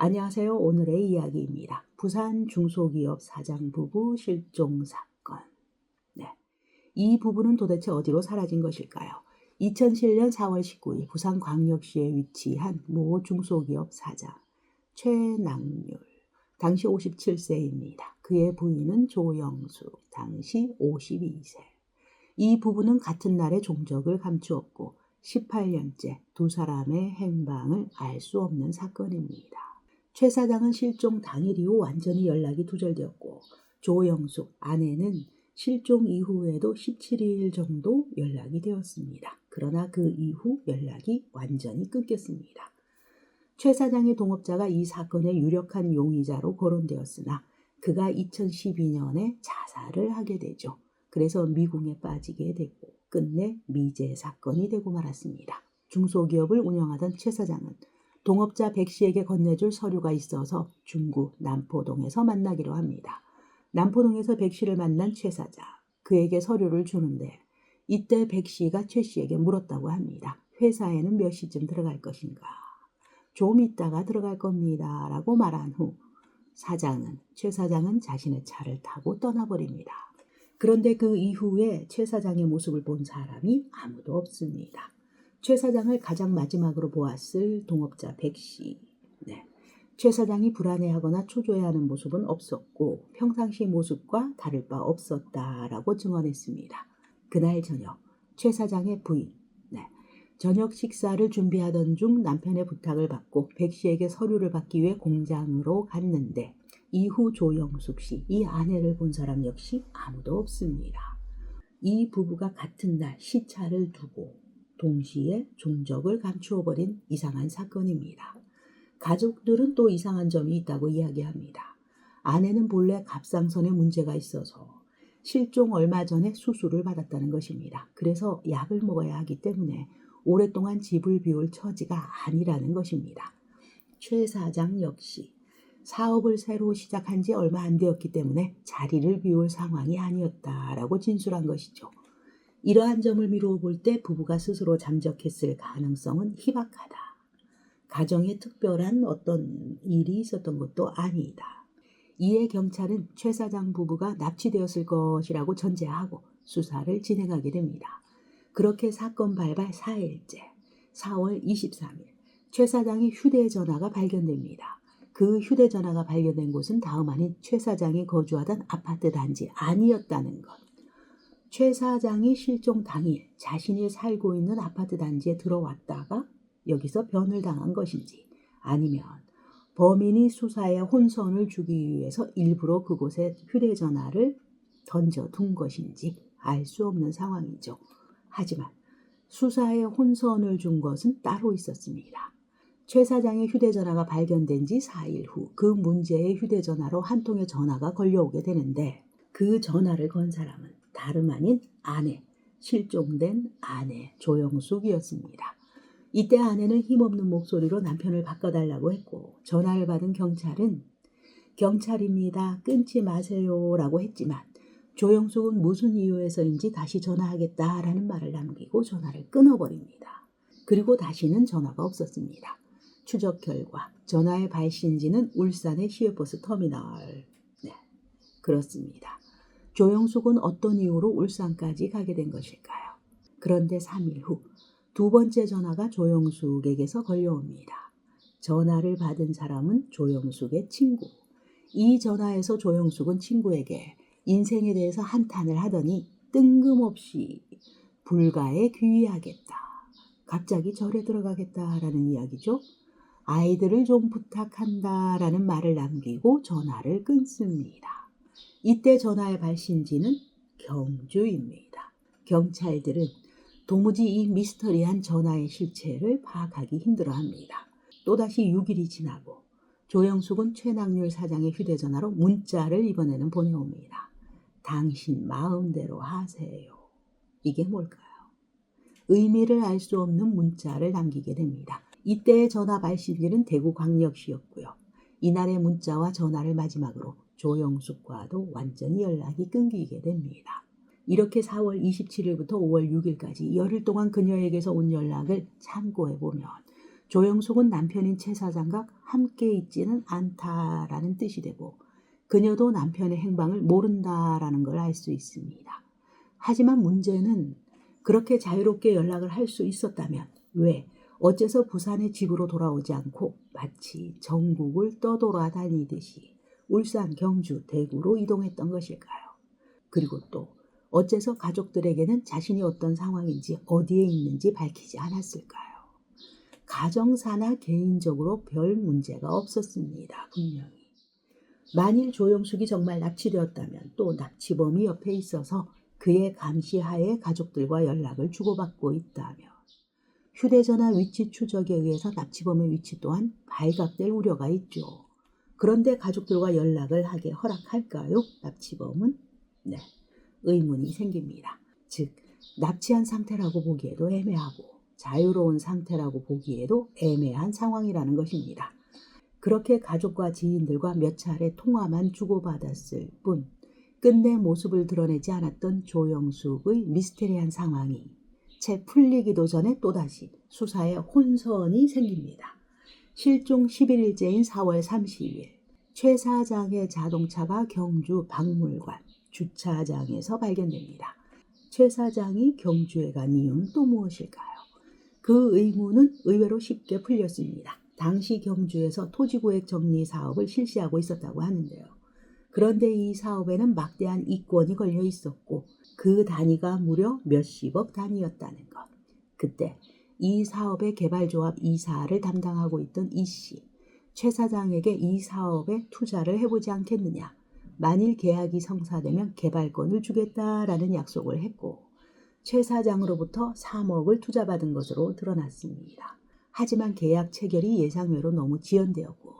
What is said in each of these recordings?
안녕하세요. 오늘의 이야기입니다. 부산 중소기업 사장 부부 실종 사건. 네. 이 부부는 도대체 어디로 사라진 것일까요? 2007년 4월 19일 부산광역시에 위치한 모 중소기업 사장 최낙률, 당시 57세입니다. 그의 부인은 조영숙, 당시 52세. 이 부부는 같은 날에 종적을 감추었고 18년째 두 사람의 행방을 알 수 없는 사건입니다. 최 사장은 실종 당일 이후 완전히 연락이 두절되었고 조영숙 아내는 실종 이후에도 17일 정도 연락이 되었습니다. 그러나 그 이후 연락이 완전히 끊겼습니다. 최 사장의 동업자가 이 사건의 유력한 용의자로 거론되었으나 그가 2012년에 자살을 하게 되죠. 그래서 미궁에 빠지게 되고 끝내 미제 사건이 되고 말았습니다. 중소기업을 운영하던 최 사장은 동업자 백 씨에게 건네줄 서류가 있어서 중구 남포동에서 만나기로 합니다. 남포동에서 백 씨를 만난 최 사장, 그에게 서류를 주는데 이때 백 씨가 최 씨에게 물었다고 합니다. 회사에는 몇 시쯤 들어갈 것인가? 좀 있다가 들어갈 겁니다. 라고 말한 후 최 사장은 자신의 차를 타고 떠나버립니다. 그런데 그 이후에 최 사장의 모습을 본 사람이 아무도 없습니다. 최 사장을 가장 마지막으로 보았을 동업자 백 씨. 최 사장이 불안해하거나 초조해하는 모습은 없었고 평상시 모습과 다를 바 없었다라고 증언했습니다. 그날 저녁 최 사장의 부인 저녁 식사를 준비하던 중 남편의 부탁을 받고 백 씨에게 서류를 받기 위해 공장으로 갔는데 이후 조영숙 씨, 이 아내를 본 사람 역시 아무도 없습니다. 이 부부가 같은 날 시차를 두고 동시에 종적을 감추어버린 이상한 사건입니다. 가족들은 또 이상한 점이 있다고 이야기합니다. 아내는 본래 갑상선에 문제가 있어서 실종 얼마 전에 수술을 받았다는 것입니다. 그래서 약을 먹어야 하기 때문에 오랫동안 집을 비울 처지가 아니라는 것입니다. 최 사장 역시 사업을 새로 시작한 지 얼마 안 되었기 때문에 자리를 비울 상황이 아니었다라고 진술한 것이죠. 이러한 점을 미루어 볼 때 부부가 스스로 잠적했을 가능성은 희박하다. 가정에 특별한 어떤 일이 있었던 것도 아니다. 이에 경찰은 최 사장 부부가 납치되었을 것이라고 전제하고 수사를 진행하게 됩니다. 그렇게 사건 발발 4일째 4월 23일 최 사장의 휴대전화가 발견됩니다. 그 휴대전화가 발견된 곳은 다음 아닌 최 사장이 거주하던 아파트 단지 아니었다는 것. 최 사장이 실종 당일 자신이 살고 있는 아파트 단지에 들어왔다가 여기서 변을 당한 것인지 아니면 범인이 수사에 혼선을 주기 위해서 일부러 그곳에 휴대전화를 던져둔 것인지 알 수 없는 상황이죠. 하지만 수사에 혼선을 준 것은 따로 있었습니다. 최 사장의 휴대전화가 발견된 지 4일 후 그 문제의 휴대전화로 한 통의 전화가 걸려오게 되는데 그 전화를 건 사람은 다름 아닌 아내, 실종된 아내 조영숙이었습니다. 이때 아내는 힘없는 목소리로 남편을 바꿔달라고 했고 전화를 받은 경찰은 경찰입니다. 끊지 마세요 라고 했지만 조영숙은 무슨 이유에서인지 다시 전화하겠다라는 말을 남기고 전화를 끊어버립니다. 그리고 다시는 전화가 없었습니다. 추적 결과 전화의 발신지는 울산의 시외버스 터미널. 그렇습니다. 조영숙은 어떤 이유로 울산까지 가게 된 것일까요? 그런데 3일 후 두 번째 전화가 조영숙에게서 걸려옵니다. 전화를 받은 사람은 조영숙의 친구. 이 전화에서 조영숙은 친구에게 인생에 대해서 한탄을 하더니 뜬금없이 불가에 귀의하겠다. 갑자기 절에 들어가겠다라는 이야기죠. 아이들을 좀 부탁한다라는 말을 남기고 전화를 끊습니다. 이때 전화의 발신지는 경주입니다. 경찰들은 도무지 이 미스터리한 전화의 실체를 파악하기 힘들어합니다. 또다시 6일이 지나고 조영숙은 최낙률 사장의 휴대전화로 문자를 이번에는 보내옵니다. 당신 마음대로 하세요. 이게 뭘까요? 의미를 알 수 없는 문자를 남기게 됩니다. 이때의 전화 발신지는 대구광역시였고요. 이날의 문자와 전화를 마지막으로 조영숙과도 완전히 연락이 끊기게 됩니다. 이렇게 4월 27일부터 5월 6일까지 열흘 동안 그녀에게서 온 연락을 참고해보면 조영숙은 남편인 최 사장과 함께 있지는 않다라는 뜻이 되고 그녀도 남편의 행방을 모른다라는 걸 알 수 있습니다. 하지만 문제는 그렇게 자유롭게 연락을 할 수 있었다면 왜 어째서 부산의 집으로 돌아오지 않고 마치 전국을 떠돌아다니듯이 울산, 경주, 대구로 이동했던 것일까요? 그리고 또 어째서 가족들에게는 자신이 어떤 상황인지 어디에 있는지 밝히지 않았을까요? 가정사나 개인적으로 별 문제가 없었습니다. 분명히. 만일 조영숙이 정말 납치되었다면 또 납치범이 옆에 있어서 그의 감시하에 가족들과 연락을 주고받고 있다면 휴대전화 위치 추적에 의해서 납치범의 위치 또한 발각될 우려가 있죠. 그런데 가족들과 연락을 하게 허락할까요? 납치범은? 네, 의문이 생깁니다. 즉, 납치한 상태라고 보기에도 애매하고 자유로운 상태라고 보기에도 애매한 상황이라는 것입니다. 그렇게 가족과 지인들과 몇 차례 통화만 주고받았을 뿐 끝내 모습을 드러내지 않았던 조영숙의 미스테리한 상황이 채 풀리기도 전에 또다시 수사에 혼선이 생깁니다. 실종 11일째인 4월 30일 최 사장의 자동차가 경주 박물관 주차장에서 발견됩니다. 최 사장이 경주에 간 이유는 또 무엇일까요? 그 의문은 의외로 쉽게 풀렸습니다. 당시 경주에서 토지구획 정리 사업을 실시하고 있었다고 하는데요. 그런데 이 사업에는 막대한 이권이 걸려 있었고 그 단위가 무려 몇십억 단위였다는 것. 그때 이 사업의 개발조합 이사를 담당하고 있던 이 씨, 최 사장에게 이 사업에 투자를 해보지 않겠느냐. 만일 계약이 성사되면 개발권을 주겠다라는 약속을 했고 최 사장으로부터 3억을 투자받은 것으로 드러났습니다. 하지만 계약 체결이 예상외로 너무 지연되었고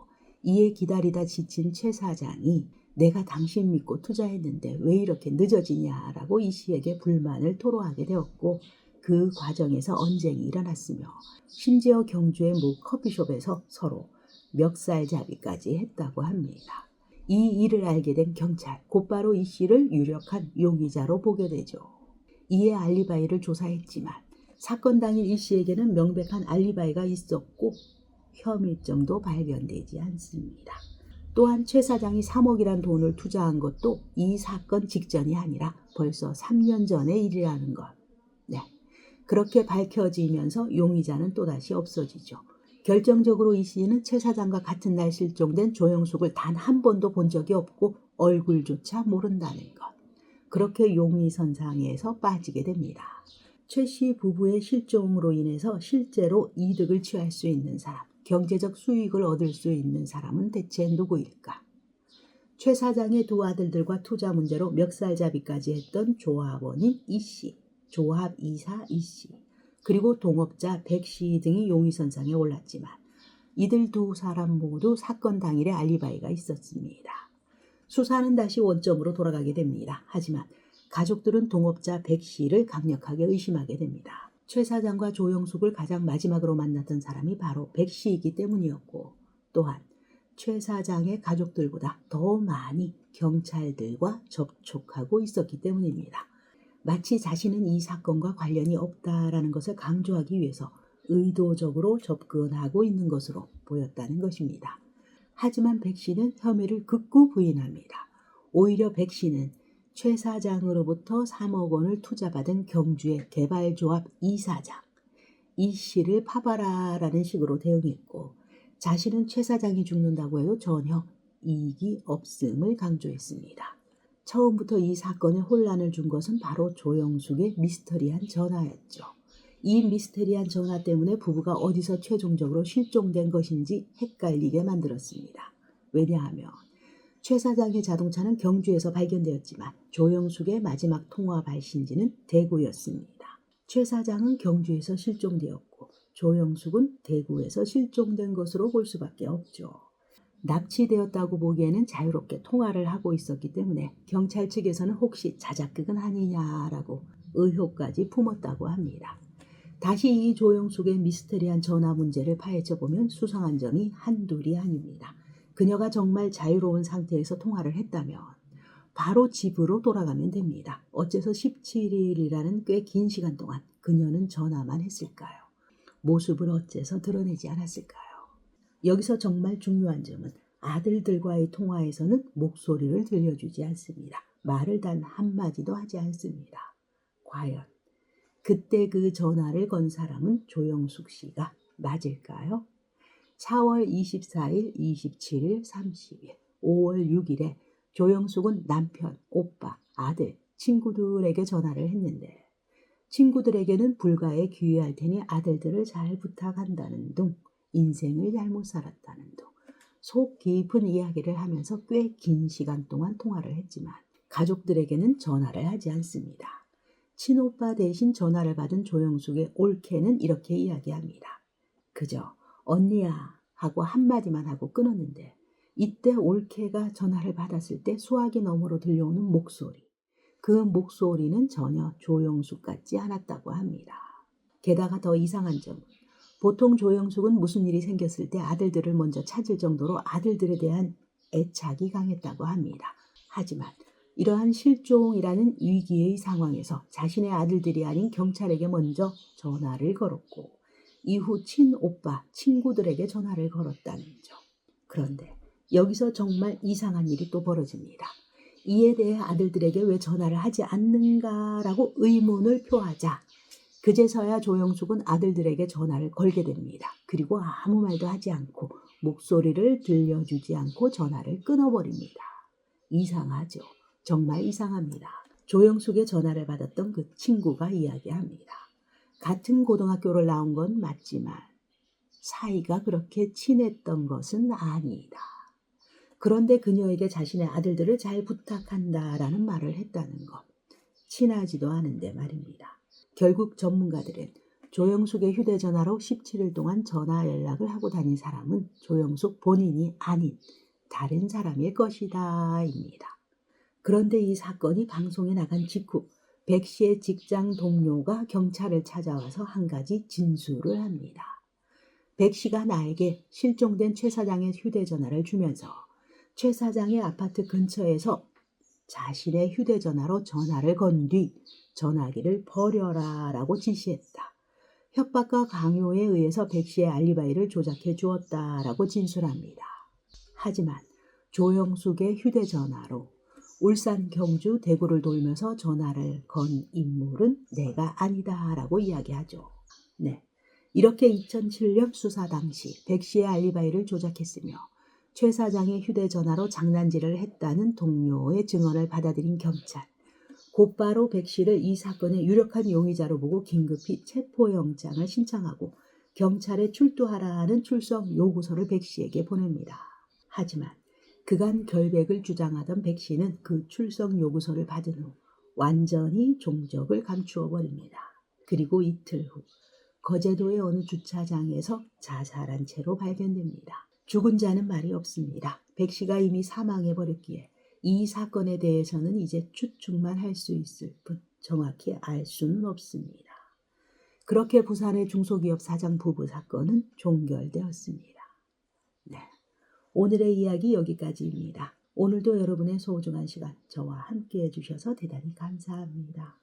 이에 기다리다 지친 최 사장이 내가 당신 믿고 투자했는데 왜 이렇게 늦어지냐라고 이 씨에게 불만을 토로하게 되었고 그 과정에서 언쟁이 일어났으며 심지어 경주의 모 커피숍에서 서로 멱살잡이까지 했다고 합니다. 이 일을 알게 된 경찰 곧바로 이 씨를 유력한 용의자로 보게 되죠. 이에 알리바이를 조사했지만 사건 당일 이 씨에게는 명백한 알리바이가 있었고 혐의점도 발견되지 않습니다. 또한 최 사장이 3억이란 돈을 투자한 것도 이 사건 직전이 아니라 벌써 3년 전의 일이라는 것. 네, 그렇게 밝혀지면서 용의자는 또다시 없어지죠. 결정적으로 이 씨는 최 사장과 같은 날 실종된 조영숙을 단 한 번도 본 적이 없고 얼굴조차 모른다는 것. 그렇게 용의선상에서 빠지게 됩니다. 최 씨 부부의 실종으로 인해서 실제로 이득을 취할 수 있는 사람, 경제적 수익을 얻을 수 있는 사람은 대체 누구일까? 최 사장의 두 아들들과 투자 문제로 멱살잡이까지 했던 조합원인 이 씨, 조합이사 이 씨, 그리고 동업자 백 씨 등이 용의선상에 올랐지만 이들 두 사람 모두 사건 당일에 알리바이가 있었습니다. 수사는 다시 원점으로 돌아가게 됩니다. 하지만 가족들은 동업자 백 씨를 강력하게 의심하게 됩니다. 최 사장과 조영숙을 가장 마지막으로 만났던 사람이 바로 백 씨이기 때문이었고 또한 최 사장의 가족들보다 더 많이 경찰들과 접촉하고 있었기 때문입니다. 마치 자신은 이 사건과 관련이 없다라는 것을 강조하기 위해서 의도적으로 접근하고 있는 것으로 보였다는 것입니다. 하지만 백 씨는 혐의를 극구 부인합니다. 오히려 백 씨는 최 사장으로부터 3억 원을 투자받은 경주의 개발조합 이사장 이 씨를 파봐라라는 식으로 대응했고 자신은 최 사장이 죽는다고 해도 전혀 이익이 없음을 강조했습니다. 처음부터 이 사건에 혼란을 준 것은 바로 조영숙의 미스터리한 전화였죠. 이 미스테리한 전화 때문에 부부가 어디서 최종적으로 실종된 것인지 헷갈리게 만들었습니다. 왜냐하면 최 사장의 자동차는 경주에서 발견되었지만 조영숙의 마지막 통화 발신지는 대구였습니다. 최 사장은 경주에서 실종되었고 조영숙은 대구에서 실종된 것으로 볼 수밖에 없죠. 납치되었다고 보기에는 자유롭게 통화를 하고 있었기 때문에 경찰 측에서는 혹시 자작극은 아니냐라고 의혹까지 품었다고 합니다. 다시 이 조영숙의 미스테리한 전화 문제를 파헤쳐보면 수상한 점이 한둘이 아닙니다. 그녀가 정말 자유로운 상태에서 통화를 했다면 바로 집으로 돌아가면 됩니다. 어째서 17일이라는 꽤 긴 시간 동안 그녀는 전화만 했을까요? 모습을 어째서 드러내지 않았을까요? 여기서 정말 중요한 점은 아들들과의 통화에서는 목소리를 들려주지 않습니다. 말을 단 한마디도 하지 않습니다. 과연 그때 그 전화를 건 사람은 조영숙 씨가 맞을까요? 4월 24일, 27일, 30일, 5월 6일에 조영숙은 남편, 오빠, 아들, 친구들에게 전화를 했는데 친구들에게는 불가에 귀의할 테니 아들들을 잘 부탁한다는 둥, 인생을 잘못 살았다는 둥, 속 깊은 이야기를 하면서 꽤 긴 시간 동안 통화를 했지만 가족들에게는 전화를 하지 않습니다. 친오빠 대신 전화를 받은 조영숙의 올케는 이렇게 이야기합니다. 그저 언니야 하고 한마디만 하고 끊었는데 이때 올케가 전화를 받았을 때 수화기 너머로 들려오는 목소리. 그 목소리는 전혀 조영숙 같지 않았다고 합니다. 게다가 더 이상한 점은 보통 조영숙은 무슨 일이 생겼을 때 아들들을 먼저 찾을 정도로 아들들에 대한 애착이 강했다고 합니다. 하지만 이러한 실종이라는 위기의 상황에서 자신의 아들들이 아닌 경찰에게 먼저 전화를 걸었고 이후 친오빠, 친구들에게 전화를 걸었다는 점. 그런데 여기서 정말 이상한 일이 또 벌어집니다. 이에 대해 아들들에게 왜 전화를 하지 않는가라고 의문을 표하자 그제서야 조영숙은 아들들에게 전화를 걸게 됩니다. 그리고 아무 말도 하지 않고 목소리를 들려주지 않고 전화를 끊어버립니다. 이상하죠. 정말 이상합니다. 조영숙의 전화를 받았던 그 친구가 이야기합니다. 같은 고등학교를 나온 건 맞지만 사이가 그렇게 친했던 것은 아니다. 그런데 그녀에게 자신의 아들들을 잘 부탁한다라는 말을 했다는 것. 친하지도 않은데 말입니다. 결국 전문가들은 조영숙의 휴대전화로 17일 동안 전화 연락을 하고 다닌 사람은 조영숙 본인이 아닌 다른 사람일 것이다 입니다. 그런데 이 사건이 방송에 나간 직후 백 씨의 직장 동료가 경찰을 찾아와서 한 가지 진술을 합니다. 백 씨가 나에게 실종된 최 사장의 휴대전화를 주면서 최 사장의 아파트 근처에서 자신의 휴대전화로 전화를 건 뒤 전화기를 버려라 라고 지시했다. 협박과 강요에 의해서 백 씨의 알리바이를 조작해 주었다라고 진술합니다. 하지만 조영숙의 휴대전화로 울산, 경주, 대구를 돌면서 전화를 건 인물은 내가 아니다라고 이야기하죠. 네, 이렇게 2007년 수사 당시 백 씨의 알리바이를 조작했으며 최 사장의 휴대전화로 장난질을 했다는 동료의 증언을 받아들인 경찰. 곧바로 백 씨를 이 사건의 유력한 용의자로 보고 긴급히 체포영장을 신청하고 경찰에 출두하라는 출석 요구서를 백 씨에게 보냅니다. 하지만 그간 결백을 주장하던 백 씨는 그 출석 요구서를 받은 후 완전히 종적을 감추어 버립니다. 그리고 이틀 후 거제도의 어느 주차장에서 자살한 채로 발견됩니다. 죽은 자는 말이 없습니다. 백 씨가 이미 사망해 버렸기에 이 사건에 대해서는 이제 추측만 할 수 있을 뿐 정확히 알 수는 없습니다. 그렇게 부산의 중소기업 사장 부부 사건은 종결되었습니다. 네, 오늘의 이야기 여기까지입니다. 오늘도 여러분의 소중한 시간 저와 함께 해주셔서 대단히 감사합니다.